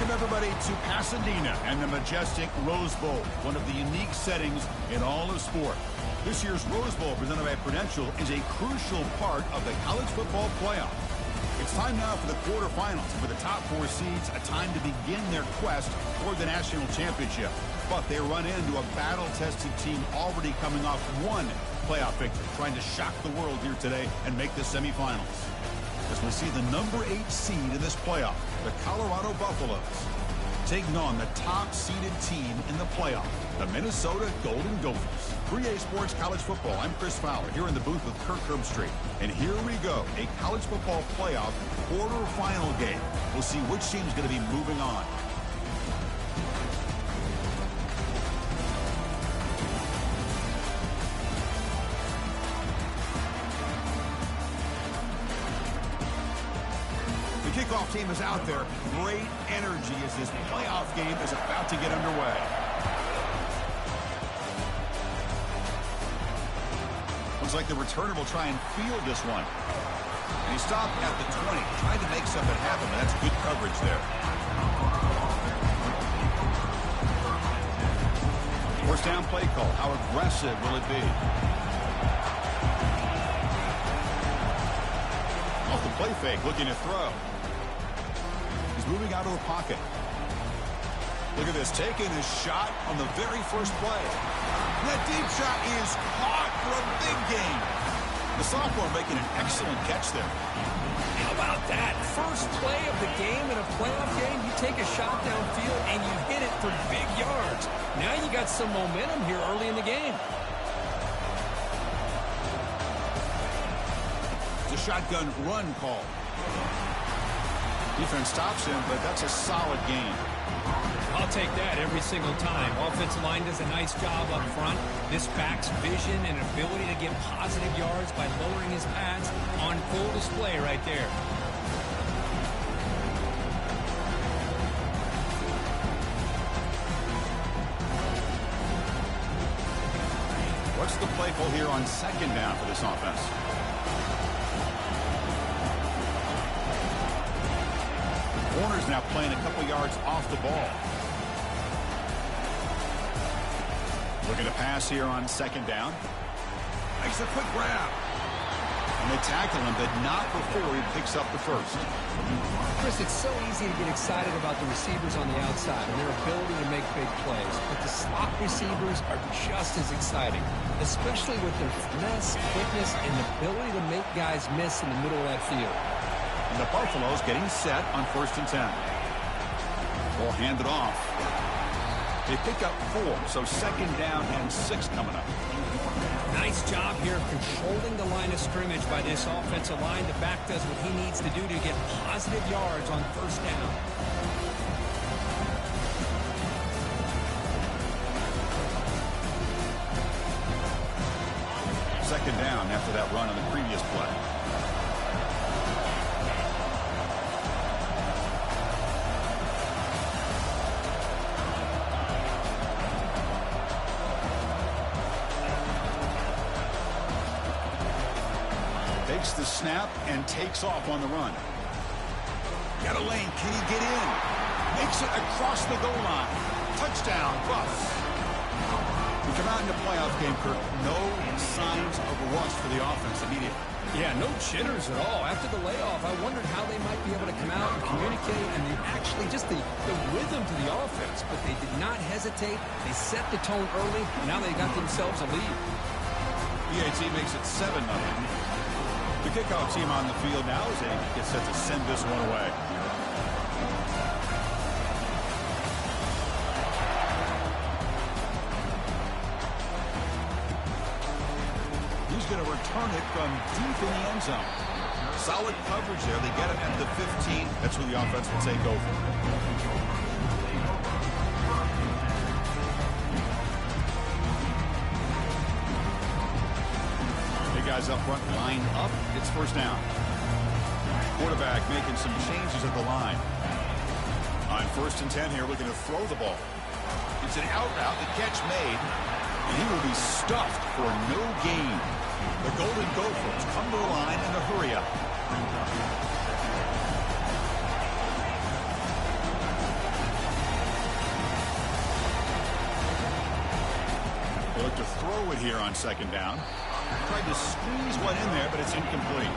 Welcome, everybody, to Pasadena and the majestic Rose Bowl, one of the unique settings in all of sport. This year's Rose Bowl, presented by Prudential, is a crucial part of the college football playoff. It's time now for the quarterfinals, and for the top four seeds, a time to begin their quest toward the national championship. But they run into a battle-tested team already coming off one playoff victory, trying to shock the world here today and make the semifinals. As we'll see the number 8 seed in this playoff, the Colorado Buffaloes, taking on the top-seeded team in the playoff, the Minnesota Golden Gophers. 3A Sports College Football. I'm Chris Fowler here in the booth with Kirk Herbstreit. And here we go, a college football playoff quarterfinal game. We'll see which team's going to be moving on. The kickoff team is out there. Great energy as this playoff game is about to get underway. Looks like the returner will try and field this one. And he stopped at the 20, trying to make something happen, but that's good coverage there. First down play call. How aggressive will it be? Off the play fake, looking to throw. He's moving out of the pocket. Look at this, taking a shot on the very first play. That deep shot is caught for a big gain. The sophomore making an excellent catch there. How about that? First play of the game in a playoff game, you take a shot downfield and you hit it for big yards. Now you got some momentum here early in the game. It's a shotgun run call. Defense stops him, but that's a solid gain. I'll take that every single time. Offensive line does a nice job up front. This back's vision and ability to get positive yards by lowering his pads on full display right there. What's the play call here on second down for this offense? Corner's now playing a couple yards off the ball. Looking to pass here on second down. Makes a quick grab. And they tackle him, but not before he picks up the first. Chris, it's so easy to get excited about the receivers on the outside and their ability to make big plays. But the slot receivers are just as exciting, especially with their finesse, quickness, and the ability to make guys miss in the middle of that field. And the Buffaloes getting set on 1st and 10. Ball handed off. They pick up 4, so second down and 6 coming up. Nice job here of controlling the line of scrimmage by this offensive line. The back does what he needs to do to get positive yards on 1st down. Second down after that run on the previous play. Takes the snap and takes off on the run. Got a lane. Can he get in? Makes it across the goal line. Touchdown, Buffs. We come out in the playoff game, Kirk. No signs of rust for the offense immediately. Yeah, no jitters at all. After the layoff, I wondered how they might be able to come out and communicate and actually just the rhythm to the offense. But they did not hesitate. They set the tone early. Now they got themselves a lead. EAT makes it 7-0. The kickoff team on the field now as they get set to send this one away. He's going to return it from deep in the end zone. Solid coverage there. They get him at the 15. That's where the offense will take over. Guys up front, lined up. It's 1st down. Quarterback making some changes at the line. On 1st and 10 here, looking to throw the ball. It's an out route, the catch made, and he will be stuffed for no gain. The Golden Gophers come to the line in a hurry-up. They look to throw it here on second down. Tried to squeeze one in there, but it's incomplete.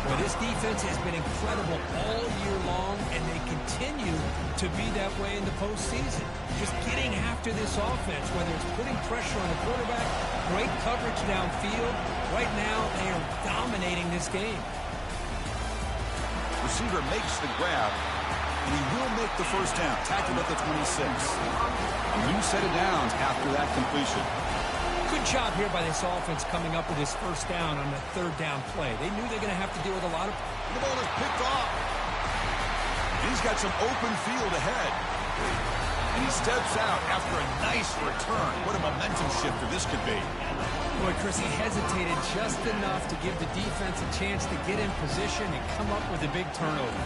Well, this defense has been incredible all year long, and they continue to be that way in the postseason. Just getting after this offense, whether it's putting pressure on the quarterback, great coverage downfield. Right now, they are dominating this game. Receiver makes the grab, and he will make the first down. Tackled at the 26. A new set of downs after that completion. Good job here by this offense coming up with this first down on the third down play. They knew they were going to have to deal with a lot of... The ball is picked off. And he's got some open field ahead. And he steps out after a nice return. What a momentum shifter this could be. Boy, Chris, he hesitated just enough to give the defense a chance to get in position and come up with a big turnover.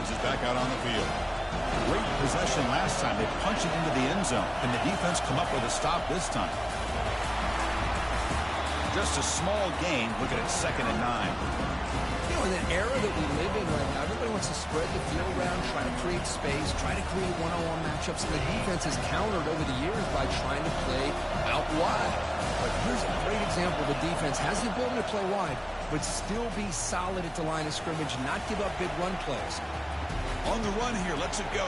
Is back out on the field. Great possession last time. They punched it into the end zone. Can the defense come up with a stop this time? Just a small gain. Looking at 2nd and 9. You know, in the era that we live in right now, everybody wants to spread the field around, try to create space, try to create one-on-one matchups, and the defense has countered over the years by trying to play out wide. But here's a great example. The defense has the ability to play wide, but still be solid at the line of scrimmage, not give up big run plays. On the run here, lets it go.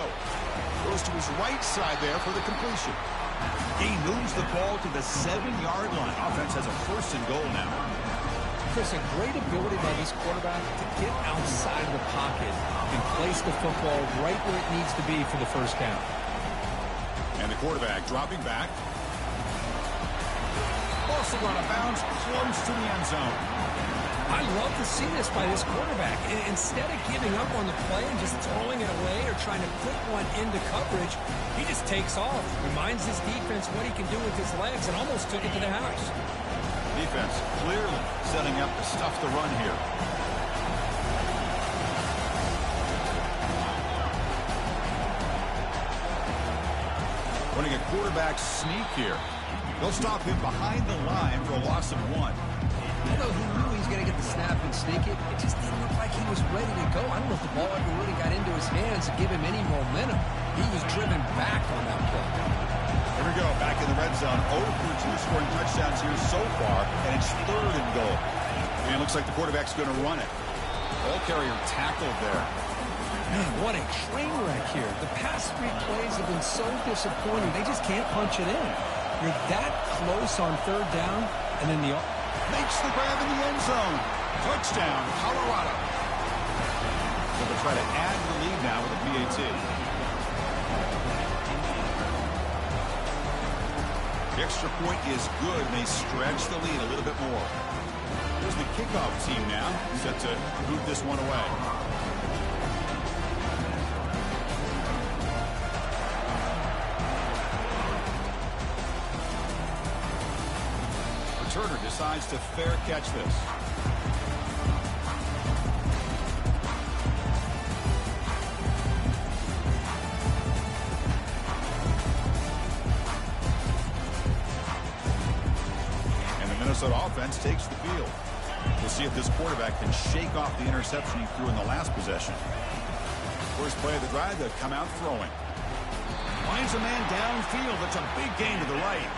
Goes to his right side there for the completion. He moves the ball to the 7-yard line. Offense has a 1st and goal now. Chris, a great ability by this quarterback to get outside the pocket and place the football right where it needs to be for the first down. And the quarterback dropping back. Also run out of bounds, close to the end zone. I love to see this by this quarterback. Instead of giving up on the play and just throwing it away or trying to put one into coverage, he just takes off, reminds his defense what he can do with his legs, and almost took it to the house. Defense clearly setting up to stuff the run here. Running a quarterback sneak here. They'll stop him behind the line for a loss of 1. Although he knew he was going to get the snap and sneak it, it just didn't look like he was ready to go. I don't know if the ball ever really got into his hands to give him any momentum. He was driven back on that play. Here we go, back in the red zone. 0 for 2 scoring touchdowns here so far, and it's 3rd and goal. And it looks like the quarterback's going to run it. Ball carrier tackled there. Man, what a train wreck here. The past 3 plays have been so disappointing. They just can't punch it in. You're that close on 3rd down, and then the... Makes the grab in the end zone. Touchdown, Colorado. So they'll try to add the lead now with a PAT. The extra point is good, and they stretch the lead a little bit more. Here's the kickoff team now, set to move this one away. Turner decides to fair catch this. And the Minnesota offense takes the field. We'll see if this quarterback can shake off the interception he threw in the last possession. First play of the drive, they'll come out throwing. Finds a man downfield. That's a big gain to the right.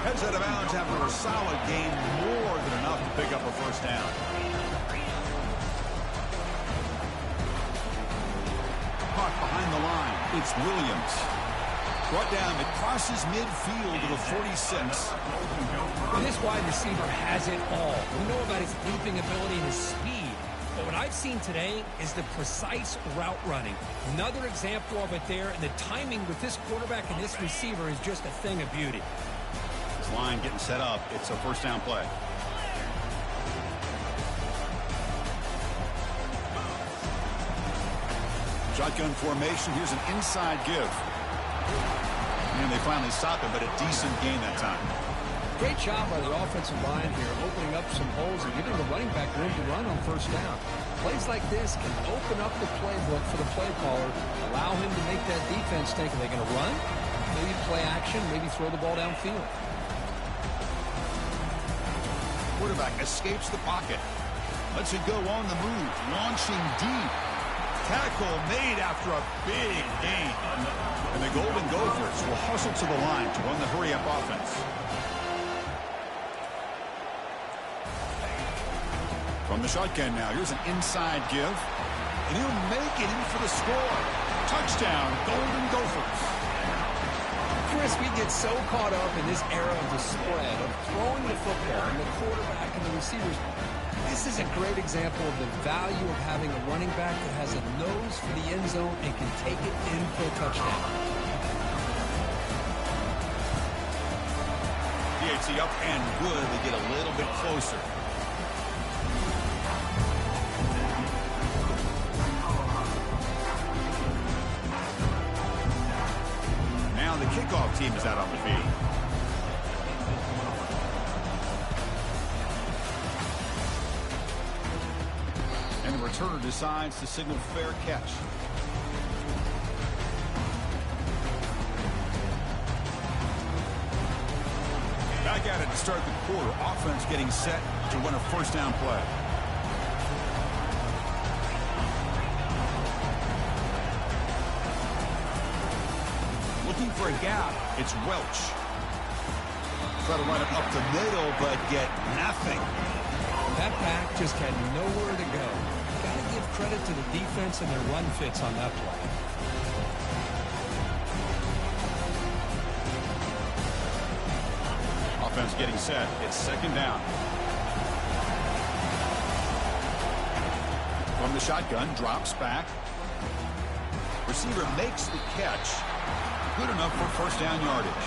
Heads out of bounds after a solid gain, more than enough to pick up a first down. Caught behind the line. It's Williams. Brought down. It crosses midfield to the 46. Well, this wide receiver has it all. We know about his leaping ability and his speed. But what I've seen today is the precise route running. Another example of it there, and the timing with this quarterback and this receiver is just a thing of beauty. This line getting set up. It's a first down play. Shotgun formation. Here's an inside give. And they finally stop him, but a decent gain that time. Great job by the offensive line here, opening up some holes and giving the running back room to run on first down. Plays like this can open up the playbook for the play caller, allow him to make that defense think, are they going to run? Maybe play action, maybe throw the ball downfield. Quarterback escapes the pocket. Lets it go on the move, launching deep. Tackle made after a big gain. And the Golden Gophers will hustle to the line to run the hurry-up offense. From the shotgun now, here's an inside give. And he'll make it in for the score. Touchdown, Golden Gophers. Chris, we get so caught up in this era of the spread, of throwing the football and the quarterback and the receivers. This is a great example of the value of having a running back that has a nose for the end zone and can take it in for a touchdown. DHC up and good. They get a little bit closer. Now the kickoff team is out on the field. And the returner decides to signal fair catch. Back at it to start the quarter. Offense getting set to run a first down play. Looking for a gap. It's Welch. Try to run it up the middle, but get nothing. That back just had nowhere to go. Got to give credit to the defense and their run fits on that play. Offense getting set. It's second down. From the shotgun, drops back. Receiver makes the catch. Good enough for first down yardage.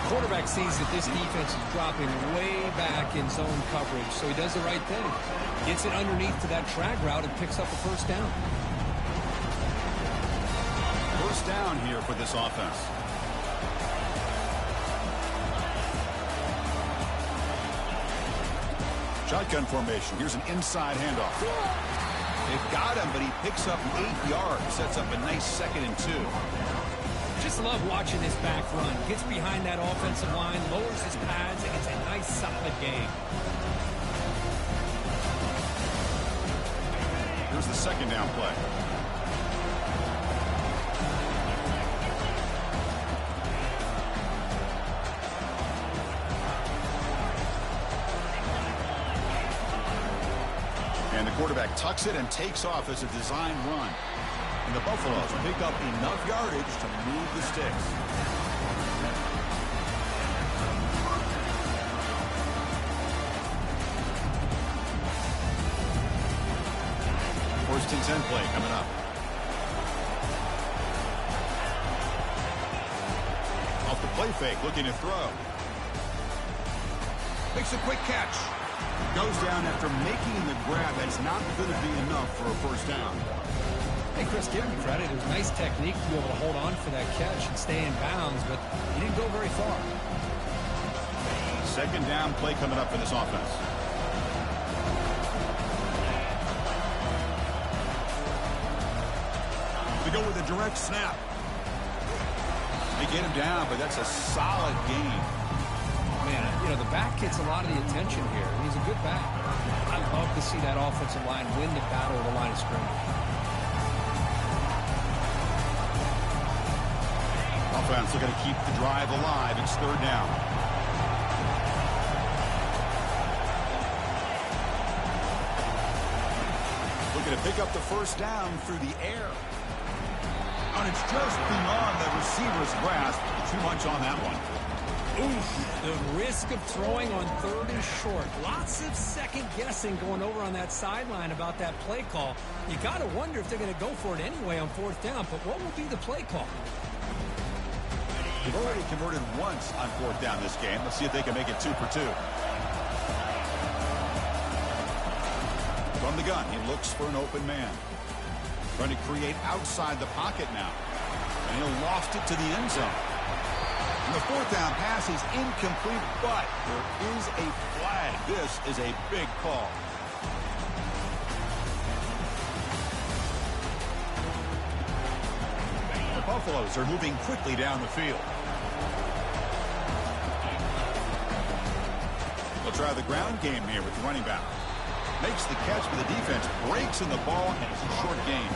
Quarterback sees that this defense is dropping way back in zone coverage, so he does the right thing. Gets it underneath to that drag route and picks up a first down. First down here for this offense. Shotgun formation. Here's an inside handoff. They've got him, but he picks up 8 yards. Sets up a nice 2nd and 2. Just love watching this back run. Gets behind that offensive line, lowers his pads, and it's a nice, solid game. Here's the second down play. And the quarterback tucks it and takes off as a design run. And the Buffaloes pick up enough yardage to move the sticks. First and 10 play coming up. Off the play fake, looking to throw. Makes a quick catch. Goes down after making the grab. That's not going to be enough for a first down. Hey, Chris, give him credit. It was nice technique to be able to hold on for that catch and stay in bounds, but he didn't go very far. Second down play coming up for this offense. They go with a direct snap. They get him down, but that's a solid gain. Man, you know, the back gets a lot of the attention here. He's a good back. I love to see that offensive line win the battle of the line of scrimmage. Offense looking to keep the drive alive. It's third down. Looking to pick up the first down through the air. And it's just beyond the receiver's grasp. Too much on that one. Oof, the risk of throwing on third and short. Lots of second guessing going over on that sideline about that play call. You got to wonder if they're going to go for it anyway on fourth down, but what will be the play call? They've already converted once on fourth down this game. Let's see if they can make it 2 for 2. From the gun, he looks for an open man. Trying to create outside the pocket now. And he'll loft it to the end zone. And the fourth down pass is incomplete, but there is a flag. This is a big call. The Buffaloes are moving quickly down the field. They'll try the ground game here with the running back. Makes the catch, but the defense breaks in the ball, and it's a short gain.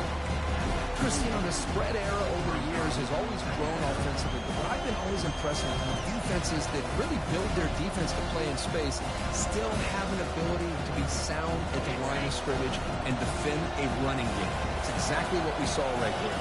Christian, the spread era over the years has always grown offensively, but I've been always impressed with how defenses that really build their defense to play in space still have an ability to be sound at the line of scrimmage and defend a running game. It's exactly what we saw right there.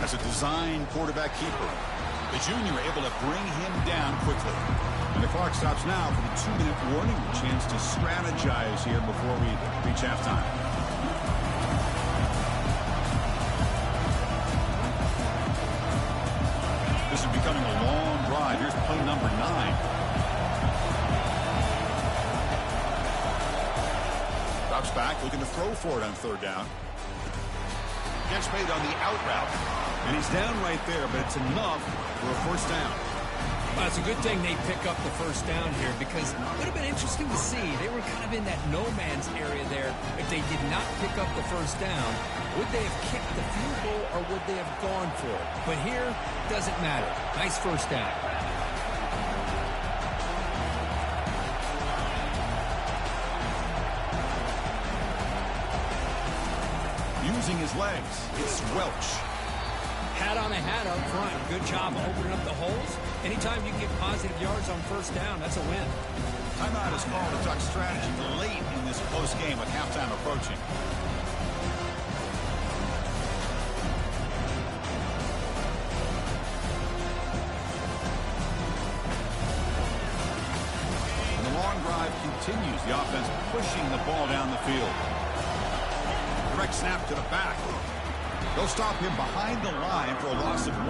As a design quarterback keeper, the junior able to bring him down quickly. And the clock stops now for the 2-minute warning. A chance to strategize here before we reach halftime. This is becoming a long drive. Here's play number 9. Drops back, looking to throw for it on 3rd down. Catch made on the out route. And he's down right there, but it's enough for a 1st down. Well, it's a good thing they pick up the 1st down here, because it would have been interesting to see. They were kind of in that no-man's area there. If they did not pick up the 1st down, would they have kicked the field goal or would they have gone for it? But here, it doesn't matter. Nice 1st down. Using his legs, it's Welch. Hat on a hat up front. Good job opening up the holes. Anytime you get positive yards on 1st down, that's a win. Timeout is called to talk strategy late in this close game with halftime approaching. And the long drive continues. The offense pushing the ball down the field. Direct snap to the back. They'll stop him behind the line for a loss of 1.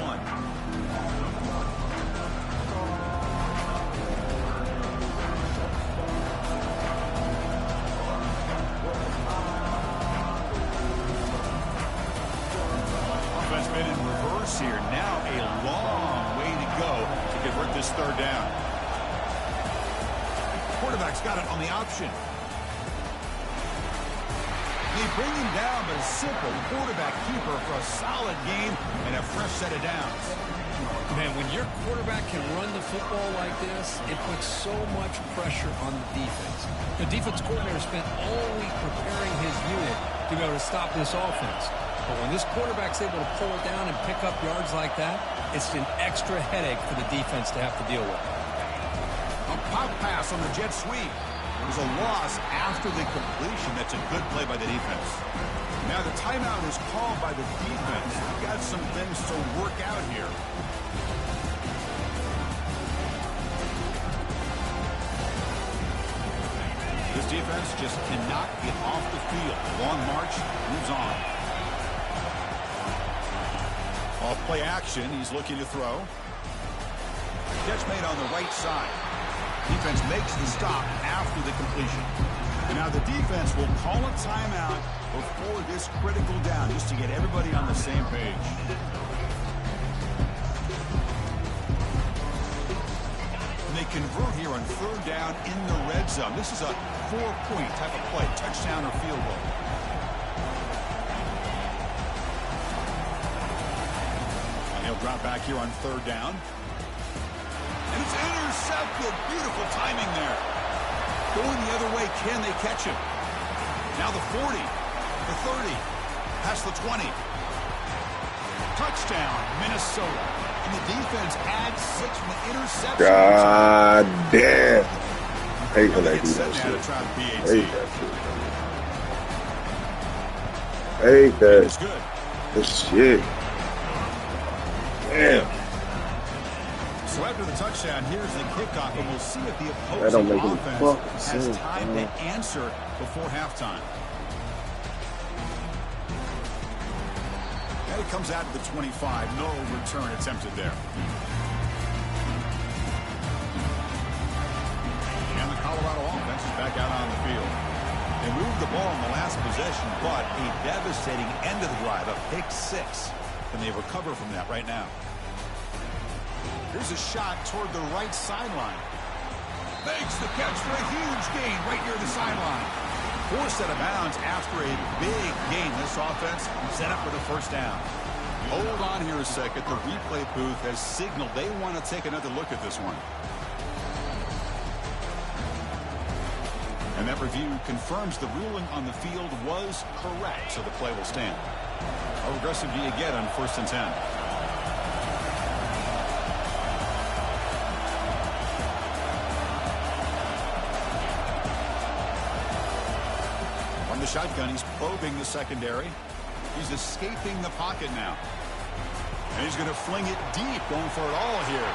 Offense been in reverse here. Now a long way to go to convert this 3rd down. Quarterback's got it on the option. They bring him down, but a simple quarterback keeper for a solid game and a fresh set of downs. Man, when your quarterback can run the football like this, it puts so much pressure on the defense. The defense coordinator spent all week preparing his unit to be able to stop this offense. But when this quarterback's able to pull it down and pick up yards like that, it's an extra headache for the defense to have to deal with. A pop pass on the jet sweep. There's a loss after the completion. That's a good play by the defense. Now the timeout is called by the defense. They've got some things to work out here. This defense just cannot get off the field. Long march moves on. Off play action. He's looking to throw. Catch made on the right side. Defense makes the stop after the completion. And now the defense will call a timeout before this critical down, just to get everybody on the same page. And they convert here on 3rd down in the red zone. This is a 4-point type of play, touchdown or field goal. And he'll drop back here on 3rd down. And it's intercepted. Beautiful timing there. Going the other way. Can they catch him? Now the 40, the 30, past the 20. Touchdown, Minnesota. And the defense adds 6 from the interception. God damn. I hate when they do that shit. I hate that shit. I hate that. It's good. This shit. Damn. So after the touchdown, here's the kickoff, and we'll see if the opposing offense has time to answer before halftime. And it comes out to the 25. No return attempted there. And the Colorado offense is back out on the field. They moved the ball in the last possession, but a devastating end of the drive, a pick 6. Can they recover from that right now? Here's a shot toward the right sideline. Makes the catch for a huge gain right near the sideline. Forced out of bounds after a big gain. This offense set up for the first down. Hold on here a second. The replay booth has signaled they want to take another look at this one. And that review confirms the ruling on the field was correct, so the play will stand. How aggressive do you get on 1st and 10? From the shotgun, he's probing the secondary. He's escaping the pocket now. And he's going to fling it deep, going for it all here.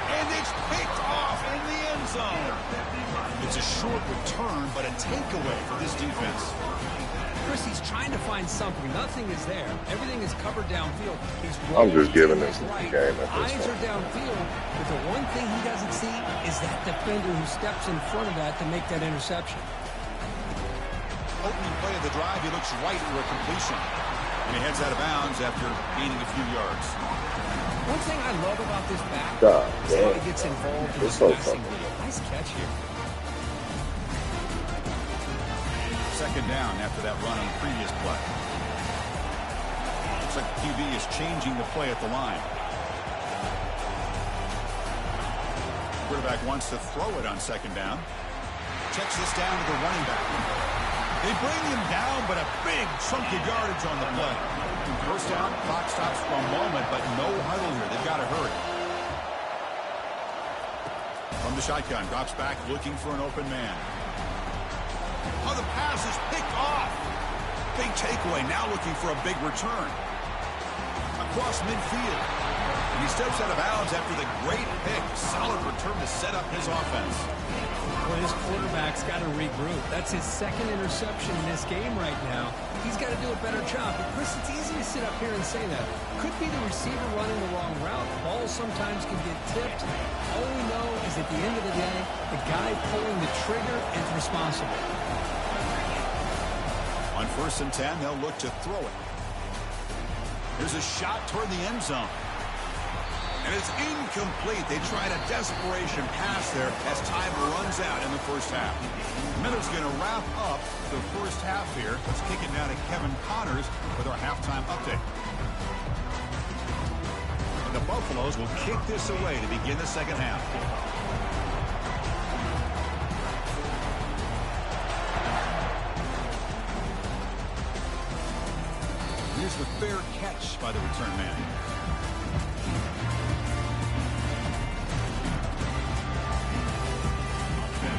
And it's picked off in the end zone. It's a short return, but a takeaway for this defense. Chris, he's trying to find something. Nothing is there. Everything is covered downfield. I'm just giving this a game at this Eyes point. are downfield, but the one thing he doesn't see is that defender who steps in front of that to make that interception. Opening play of the drive, he looks right for a completion. And he heads out of bounds after gaining a few yards. One thing I love about this back is how he gets involved in the passing game. Nice catch here. Second down after that run on the previous play. Looks like the QB is changing the play at the line. Quarterback wants to throw it on second down. Checks this down to the running back. They bring him down, but a big chunk of yardage on the play. First down, clock stops for a moment, but no huddle here. They've got to hurry. From the shotgun, drops back, looking for an open man. Oh, the pass is picked off. Big takeaway, now looking for a big return. Across midfield. And he steps out of bounds after the great pick. Solid return to set up his offense. Well, his quarterback's got to regroup. That's his second interception in this game right now. He's got to do a better job. But Chris, it's easy to sit up here and say that. Could be the receiver running the wrong route. Balls sometimes can get tipped. All we know is at the end of the day, the guy pulling the trigger is responsible. On 1st and 10, they'll look to throw it. There's a shot toward the end zone. And it's incomplete. They tried a desperation pass there as time runs out in the first half. Miller's going to wrap up the first half here. Let's kick it down to Kevin Connors with our halftime update. And the Buffaloes will kick this away to begin the second half. Here's the fair catch by the return man.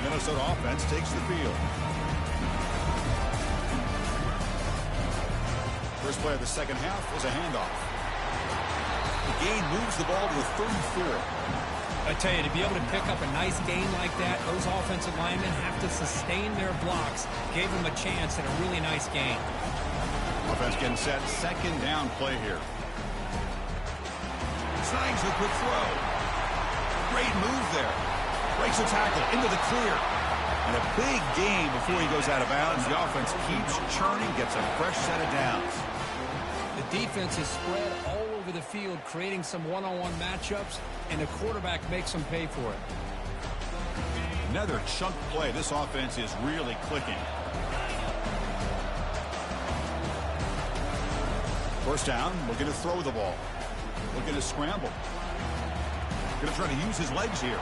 Minnesota offense takes the field. First play of the second half was a handoff. The gain moves the ball to the 34. I tell you, to be able to pick up a nice gain like that, those offensive linemen have to sustain their blocks. Gave them a chance at a really nice gain. Offense getting set. Second down play here. Snags a quick throw. Great move there. Breaks a tackle into the clear. And a big gain before he goes out of bounds. The offense keeps churning, gets a fresh set of downs. The defense is spread all over the field, creating some one-on-one matchups, and the quarterback makes them pay for it. Another chunk play. This offense is really clicking. First down, looking to throw the ball. Looking to scramble. Going to try to use his legs here.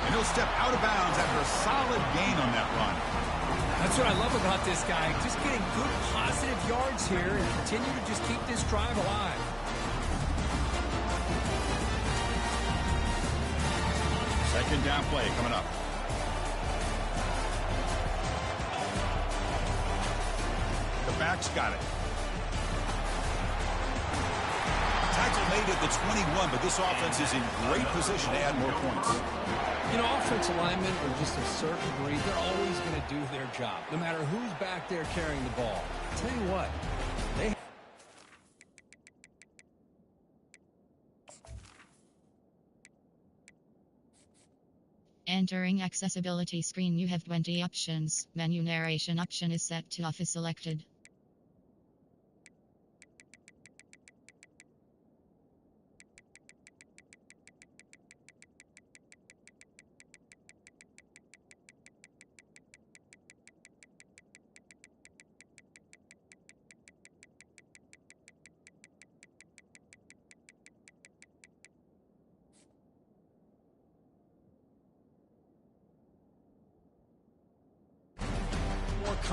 And he'll step out of bounds after a solid gain on that run. That's what I love about this guy. Just getting good positive yards here and continue to just keep this drive alive. Second down play coming up. The back's got it. Tackle made at the 21, but this offense is in great position to add more points. You know, offensive linemen are just a certain breed. They're always going to do their job, no matter who's back there carrying the ball. I'll tell you what, they... Entering accessibility screen, you have 20 options. Menu narration option is set to off is selected.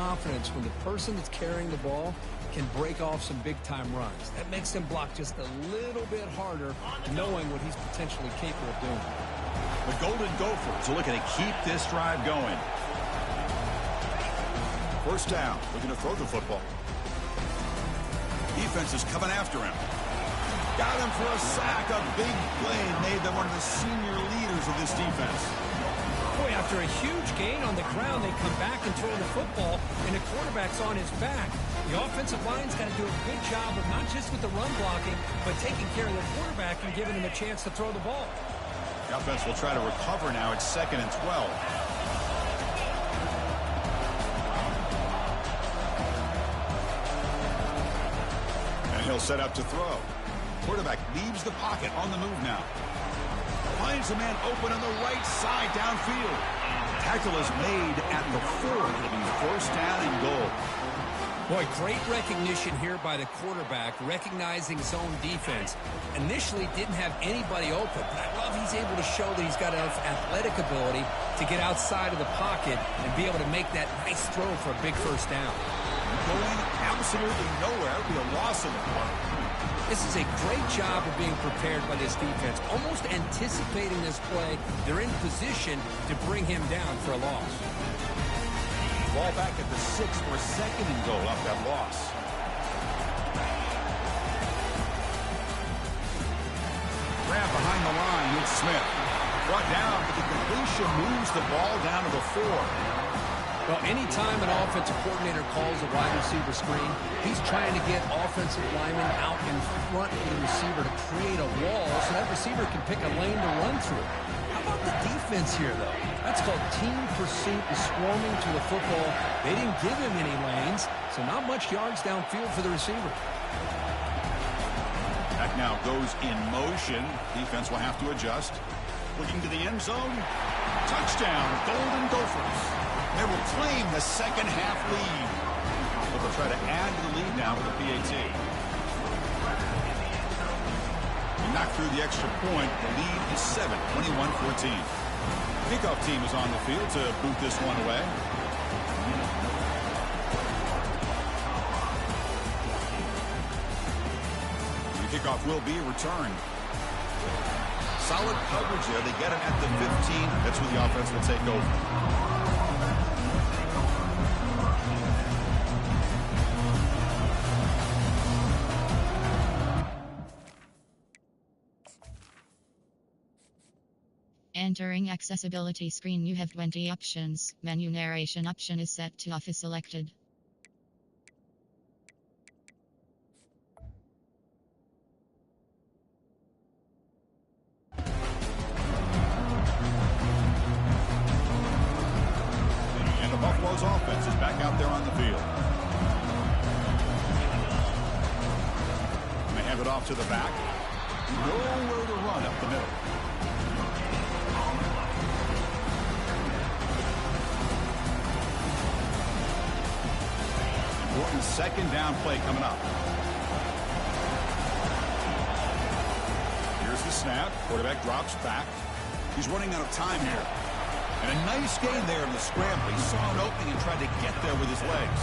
confidence when the person that's carrying the ball can break off some big-time runs. That makes him block just a little bit harder, knowing what he's potentially capable of doing. The Golden Gophers are looking to keep this drive going. First down, looking to throw the football. Defense is coming after him. Got him for a sack. A big play made them one of the senior leaders of this defense. Boy, after a huge gain on the ground, they come back and throw the football, and the quarterback's on his back. The offensive line's got to do a good job of not just with the run blocking, but taking care of the quarterback and giving him a chance to throw the ball. The offense will try to recover now. It's 2nd and 12. And he'll set up to throw. Quarterback leaves the pocket on the move now. Finds a man open on the right side downfield. Tackle is made at the 4. It'll be first down and goal. Boy, great recognition here by the quarterback, recognizing zone defense. Initially didn't have anybody open, but I love he's able to show that he's got enough athletic ability to get outside of the pocket and be able to make that nice throw for a big first down. Going absolutely nowhere. It'll be a loss of the ball. This is a great job of being prepared by this defense, almost anticipating this play. They're in position to bring him down for a loss. Ball back at the 6 for a 2nd and goal off that loss. Grab behind the line with Smith. Brought down, but the completion moves the ball down to the 4. Well, anytime an offensive coordinator calls a wide receiver screen, he's trying to get offensive linemen out in front of the receiver to create a wall so that receiver can pick a lane to run through. How about the defense here, though? That's called team pursuit and swarming to the football. They didn't give him any lanes, so not much yards downfield for the receiver. Back now goes in motion. Defense will have to adjust. Looking to the end zone. Touchdown, Golden Gophers. They will claim the second half lead. But they'll try to add to the lead now with a PAT. Knock through the extra point. The lead is 7, 21-14. Kickoff team is on the field to boot this one away. The kickoff will be returned. Solid coverage there. They get him at the 15. That's where the offense will take over. Entering accessibility screen, you have 20 options. Menu narration option is set to off is selected. And the Buffalo's offense is back out there on the field. And they hand it off to the back. Nowhere to run up the middle. Important 2nd down play coming up. Here's the snap. Quarterback drops back. He's running out of time here. And a nice gain there in the scramble. He saw an opening and tried to get there with his legs.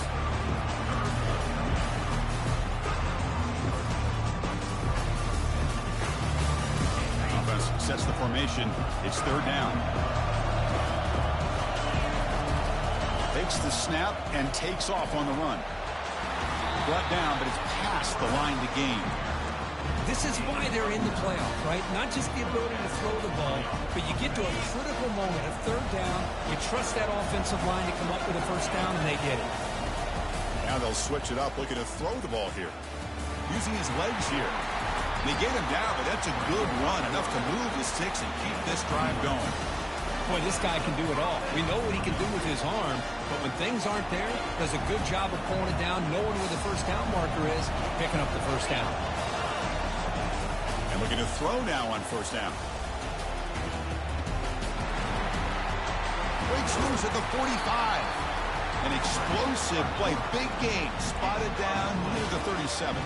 Offense sets the formation. It's 3rd down. Takes the snap and takes off on the run. Brought down, but it's past the line to gain. This is why they're in the playoff, right? Not just the ability to throw the ball, but you get to a critical moment, a 3rd down. You trust that offensive line to come up with a first down, and they get it. Now they'll switch it up, looking to throw the ball here. Using his legs here. They get him down, but that's a good run, enough to move the sticks and keep this drive going. Boy, this guy can do it all. We know what he can do with his arm, but when things aren't there, does a good job of pulling it down, knowing where the first down marker is, picking up the first down. And looking to throw now on 1st down. Breaks loose at the 45. An explosive play, big gain, spotted down near the 37.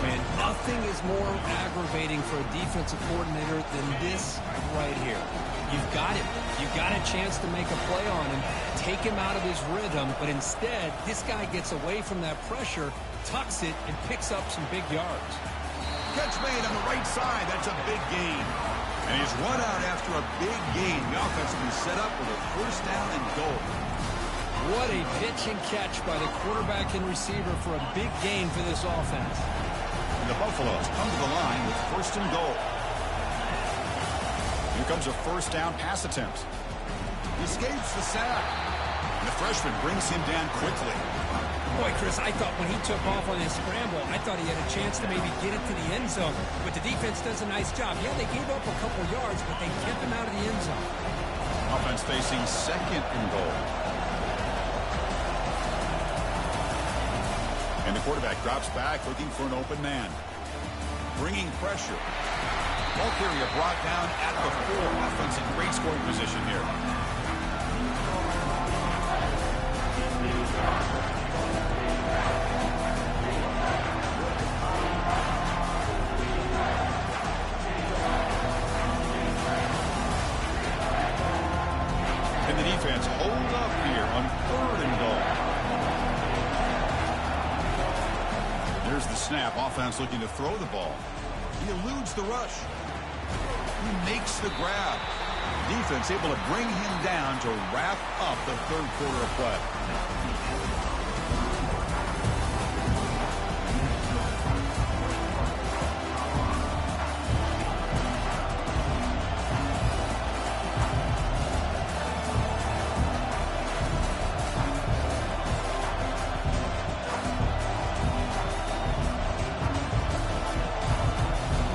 Man, nothing is more aggravating for a defensive coordinator than this right here. You've got him. You've got a chance to make a play on him. take him out of his rhythm, but instead, this guy gets away from that pressure, tucks it, and picks up some big yards. Catch made on the right side. That's a big gain. And he's run out after a big gain. The offense will be set up with a first down and goal. What a pitch and catch by the quarterback and receiver for a big gain for this offense. And the Buffaloes come to the line with first and goal. Here comes a first down pass attempt. He escapes the sack. And the freshman brings him down quickly. Boy, Chris, I thought when he took off on his scramble, I thought he had a chance to maybe get it to the end zone. But the defense does a nice job. Yeah, they gave up a couple yards, but they kept him out of the end zone. Offense facing second and goal. And the quarterback drops back looking for an open man. Bringing pressure. Ball carrier brought down at the 4. Offense in great scoring position here. And the defense hold up here on third and goal. There's the snap. Offense looking to throw the ball. He eludes the rush. He makes the grab. Defense able to bring him down to wrap up the third quarter of play.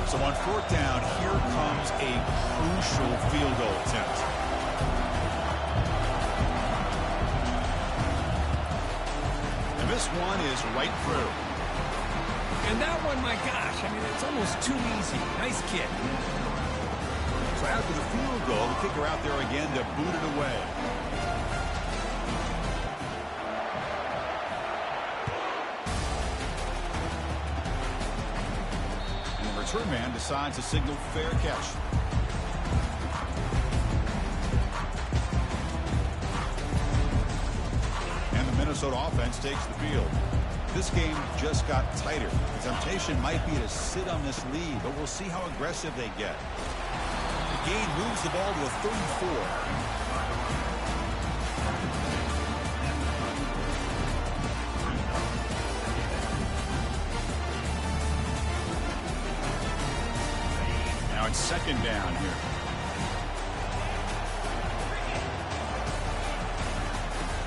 So on fourth down, here comes a crucial field goal attempt. And this one is right through. And that one, my gosh, I mean, it's almost too easy. Nice kick. So after the field goal, the kicker out there again to boot it away. Return man decides to signal fair catch. And the Minnesota offense takes the field. This game just got tighter. The temptation might be to sit on this lead, but we'll see how aggressive they get. The gain moves the ball to a 34. Second down here.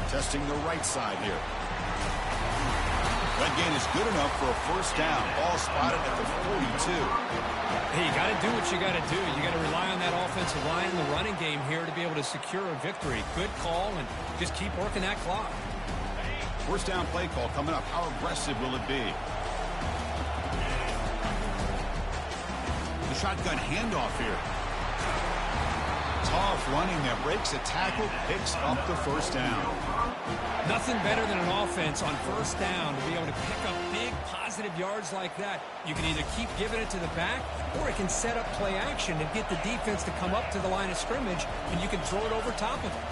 Testing the right side here. That gain is good enough for a first down. Ball spotted at the 42. Hey, you got to do what you got to do. You got to rely on that offensive line in the running game here to be able to secure a victory. Good call, and just keep working that clock. First down play call coming up. How aggressive will it be? Shotgun handoff here. Tough running that breaks a tackle, picks up the first down. Nothing better than an offense on first down to be able to pick up big positive yards like that. You can either keep giving it to the back, or it can set up play action and get the defense to come up to the line of scrimmage, and you can throw it over top of them.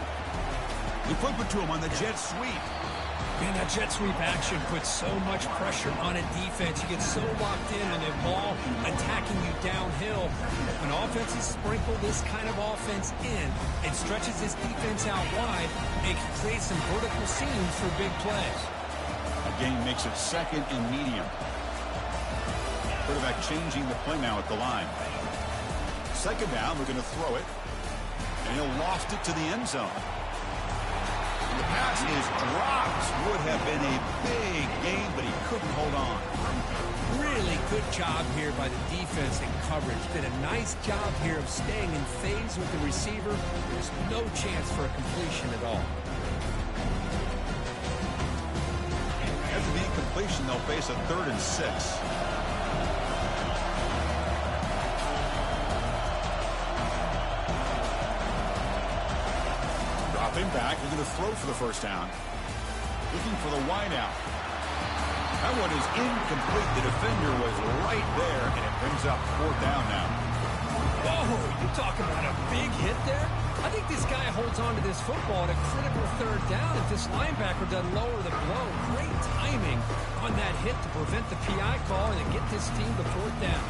They flip it to him on the jet sweep. Man, that jet sweep action puts so much pressure on a defense. You get so locked in on the ball attacking you downhill. When offenses sprinkle this kind of offense in, it stretches this defense out wide and can create some vertical seams for big plays. A gain makes it second and medium. Quarterback changing the play now at the line. Second down, we're going to throw it. And he'll loft it to the end zone. The pass is dropped. Would have been a big gain, but he couldn't hold on. Really good job here by the defense in coverage. Did a nice job here of staying in phase with the receiver. There's no chance for a completion at all. After the incompletion, they'll face a 3rd and 6. Dropping back, we're going to throw for the first down. Looking for the wide out. That one is incomplete. The defender was right there, and it brings up 4th down now. Whoa, you talk about a big hit there? I think this guy holds on to this football at a critical third down if this linebacker doesn't lower the blow. Great timing on that hit to prevent the PI call and to get this team the fourth down.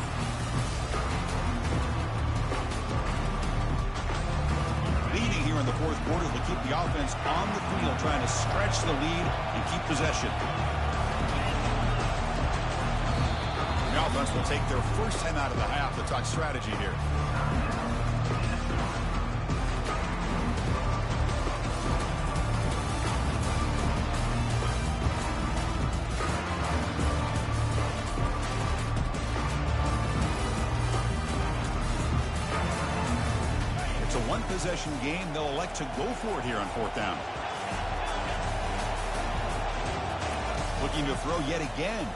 Leading here in the fourth quarter to keep the offense on the field, trying to stretch the lead and keep possession. The offense will take their first time out of the half to talk strategy here. It's a one-possession game. They'll elect to go for it here on fourth down. Looking to throw yet again.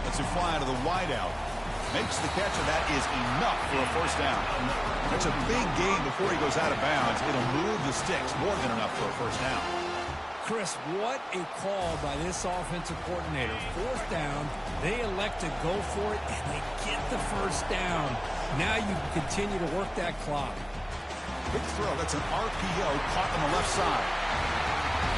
Lets him fly out of the wideout. Makes the catch, and that is enough for a first down. That's a big gain before he goes out of bounds. It'll move the sticks, more than enough for a first down. Chris, what a call by this offensive coordinator. Fourth down, they elect to go for it, and they get the first down. Now you can continue to work that clock. Big throw. That's an RPO caught on the left side.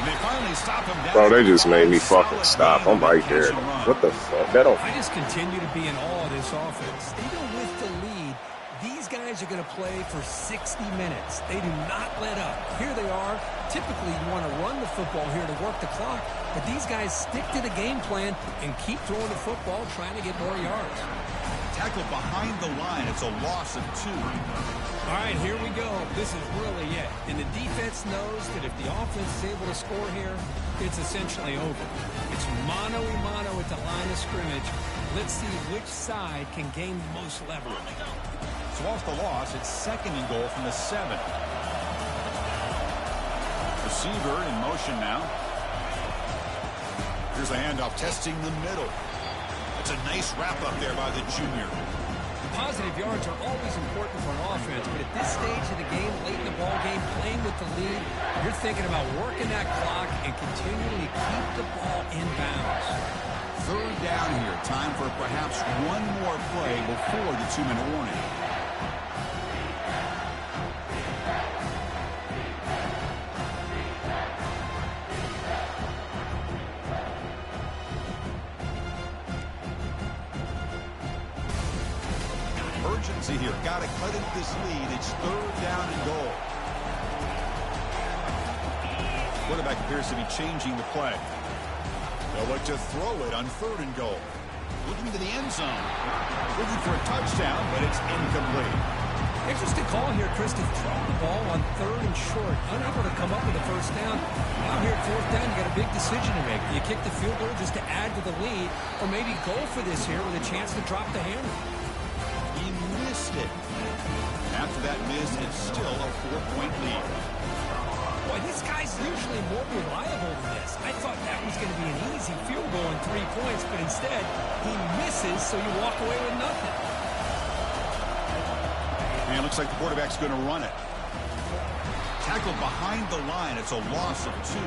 And they finally stop him down. Bro, they just made me fucking stop. I'm right there. What the fuck? That don't... I just continue to be in awe of this offense. Even with the lead, these guys are going to play for 60 minutes. They do not let up. Here they are. Typically, you want to run the football here to work the clock, but these guys stick to the game plan and keep throwing the football, trying to get more yards. Tackle behind the line. It's a loss of 2. All right, here we go. This is really it. And the defense knows that if the offense is able to score here, it's essentially over. It's mano-a-mano at the line of scrimmage. Let's see which side can gain the most leverage. So off the loss, it's second and goal from the 7. Receiver in motion now. Here's the handoff, testing the middle. It's a nice wrap-up there by the junior. Positive yards are always important for an offense, but at this stage of the game, late in the ball game, playing with the lead, you're thinking about working that clock and continuing to keep the ball in bounds. Third down here. Time for perhaps one more play before the 2-minute warning. Urgency here. Got to cut into this lead. It's third down and goal. Quarterback appears to be changing the play. They'll look to throw it on third and goal. Looking to the end zone. Looking for a touchdown, but it's incomplete. Interesting call here, Chris, to throw the ball on third and short. Unable to come up with a first down. Now here at fourth down, you got a big decision to make. Do you kick the field goal just to add to the lead, or maybe go for this here with a chance to drop the hammer? He missed it. After that miss, it's still a 4-point lead. Boy, this guy's usually more reliable than this. I thought that was going to be an easy field goal and 3 points, but instead, he misses, so you walk away with nothing. And it looks like the quarterback's going to run it. Tackle behind the line. It's a loss of 2.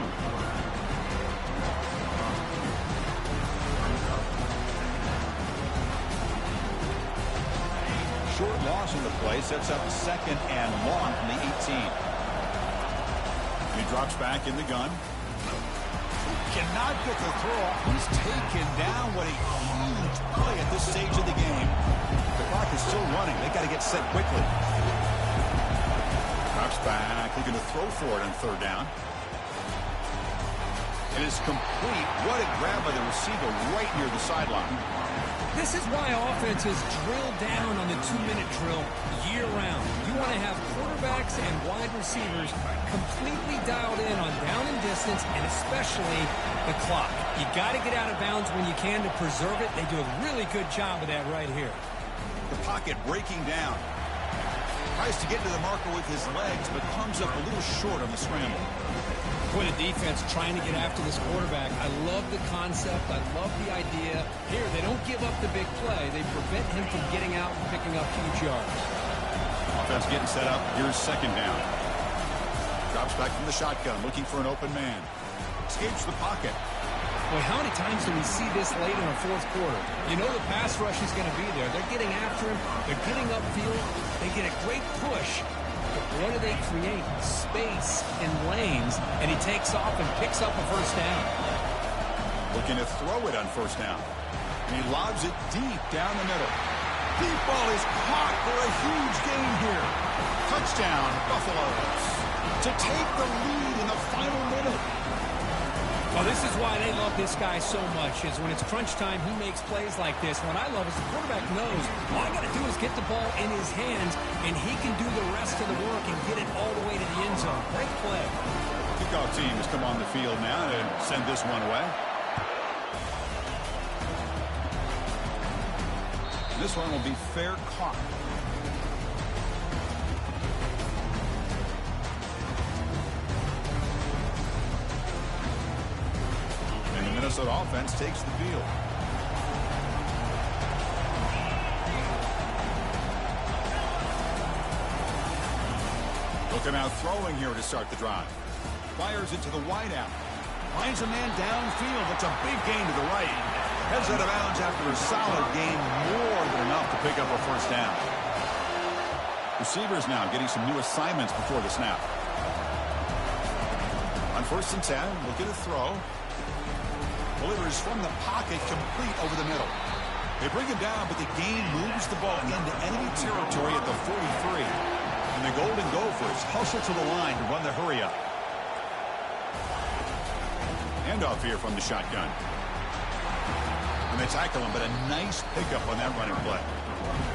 Short loss in the play sets up second and long from the 18. He drops back in the gun. Cannot get the throw off. He's taken down. What a huge play at this stage of the game. The clock is still running. They got to get set quickly. Drops back. Looking to throw for it on third down. It is complete. What a grab by the receiver right near the sideline. This is why offenses drill down on the 2-minute drill year-round. You want to have quarterbacks and wide receivers completely dialed in on down and distance, and especially the clock. You got to get out of bounds when you can to preserve it. They do a really good job of that right here. The pocket breaking down. Tries to get to the marker with his legs, but comes up a little short on the scramble. Boy, the defense trying to get after this quarterback. I love the concept. I love the idea. Here, they don't give up the big play. They prevent him from getting out and picking up huge yards. Offense getting set up. Here's second down. Drops back from the shotgun, looking for an open man. Escapes the pocket. Boy, how many times do we see this late in the fourth quarter? You know the pass rush is going to be there. They're getting after him. They're getting upfield. They get a great push. What do they create? Space and lanes, and he takes off and picks up a first down. Looking to throw it on first down. And he lobs it deep down the middle. Deep ball is caught for a huge gain here. Touchdown, Buffaloes. To take the lead in the final minute. Well, this is why they love this guy so much, is when it's crunch time, he makes plays like this. What I love is the quarterback knows all I got to do is get the ball in his hands, and he can do the rest of the work and get it all the way to the end zone. Great play. Kickoff team has come on the field now to send this one away. This one will be fair caught. And the Minnesota offense takes the field. Looking out throwing here to start the drive. Fires it to the wideout. Finds a man downfield. It's a big gain to the right. Heads out of bounds after a solid gain, more than enough to pick up a first down. Receivers now getting some new assignments before the snap. On 1st and 10, looking to throw. Delivers from the pocket, complete over the middle. They bring him down, but the gain moves the ball into enemy territory at the 43. And the Golden Gophers hustle to the line to run the hurry up. Handoff here from the shotgun. And they tackle him, but a nice pickup on that running play.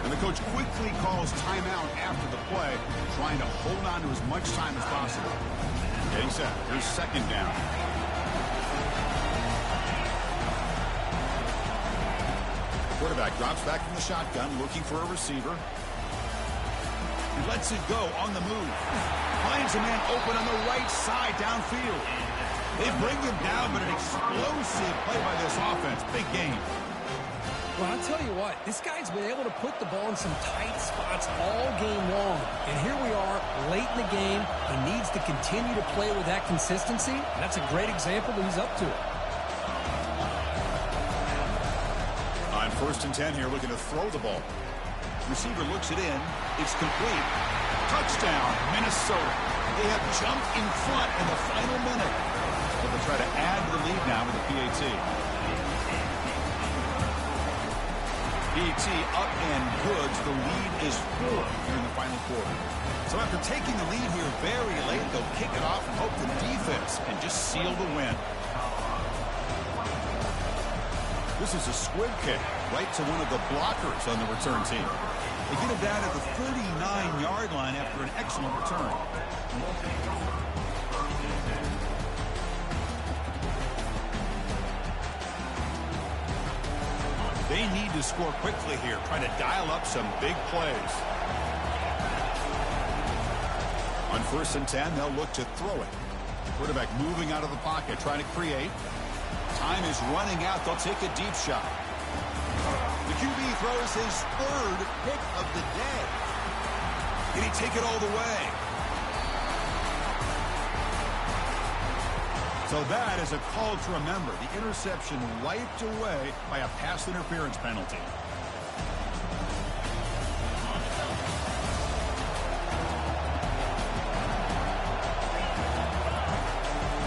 And the coach quickly calls timeout after the play, trying to hold on to as much time as possible. Getting set. Here's 2nd down. Quarterback drops back from the shotgun, looking for a receiver. He lets it go on the move. Finds a man open on the right side downfield. They bring him down, but an explosive play by this offense. Big game. Well, I'll tell you what, this guy's been able to put the ball in some tight spots all game long. And here we are, late in the game. He needs to continue to play with that consistency. And that's a great example that he's up to it. On 1st and 10 here, looking to throw the ball. Receiver looks it in. It's complete. Touchdown, Minnesota. They have jumped in front in the final minute. But they'll try to add to the lead now with the PAT. PAT up and good. The lead is 4 here in the final quarter. So after taking the lead here very late, they'll kick it off and hope the defense can just seal the win. This is a squib kick right to one of the blockers on the return team. They get it down at the 39-yard line after an excellent return. They need to score quickly here, trying to dial up some big plays. On 1st and 10, they'll look to throw it. Quarterback moving out of the pocket, trying to create. Time is running out. They'll take a deep shot. The QB throws his 3rd pick of the day. Can he take it all the way? So that is a call to remember. The interception wiped away by a pass interference penalty.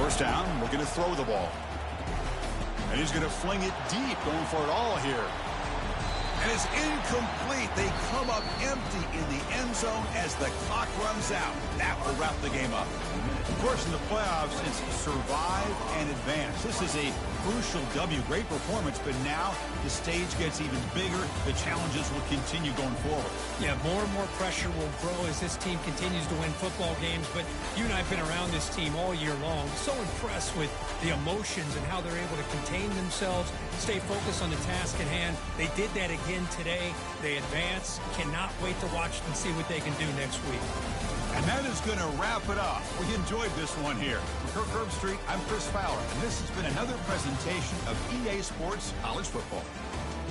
First down, looking to throw the ball. And he's going to fling it deep, going for it all here. And it's incomplete. They come up empty in the end zone as the clock runs out. That will wrap the game up. Of course, in the playoffs, it's survive and advance. This is a crucial W. Great performance, but now the stage gets even bigger. The challenges will continue going forward. Yeah, more and more pressure will grow as this team continues to win football games. But you and I have been around this team all year long. So impressed with the emotions and how they're able to contain themselves, stay focused on the task at hand. They did that again today. They advance. Cannot wait to watch and see what they can do next week. And that is going to wrap it up. We enjoyed this one here. For Kirk Herbstreit, I'm Chris Fowler, and this has been another presentation of EA Sports College Football.